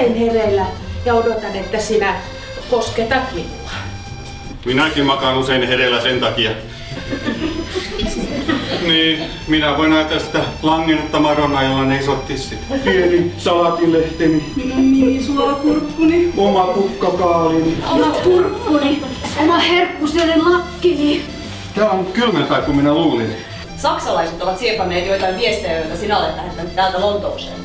usein hereillä ja odotan, että sinä kosketat minua. Minäkin makaan usein hereillä sen takia. Niin, minä voin ajatella sitä langennutta Madonnaa, jolla ne isot tissit. Pieni salatilehteni. Minun minisuolakurkkuni. Oma kukkakaalini. Oma kurkkuni. Oma herkkusyöden lakkini. Tää on kylmempää kuin minä luulin. Saksalaiset ovat siepanneet joitain viestejä, joita sinä olet lähettänyt täältä Lontooseen.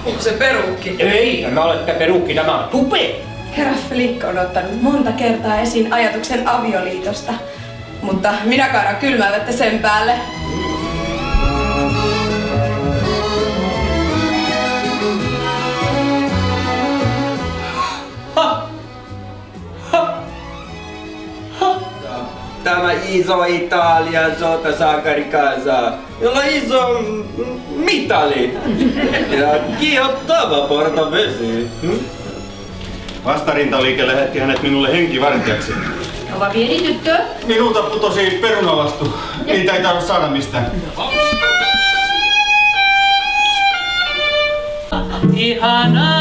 Onko se peruukki? Ei, tämä olette peruukki, tämä on tupe! Herra Flick on ottanut monta kertaa esiin ajatuksen avioliitosta, mutta minä kaadan kylmää vettä sen päälle. Tämä iso Italian sotasankarikasa, jolla on iso mitali ja kiihottava portavesi. Vastarintaliike lähetti hänet minulle henkivartijaksi. Ova pieni tyttö. Minulta putosi perunalastu. Niitä ei tarvitse saada mistään. Ihana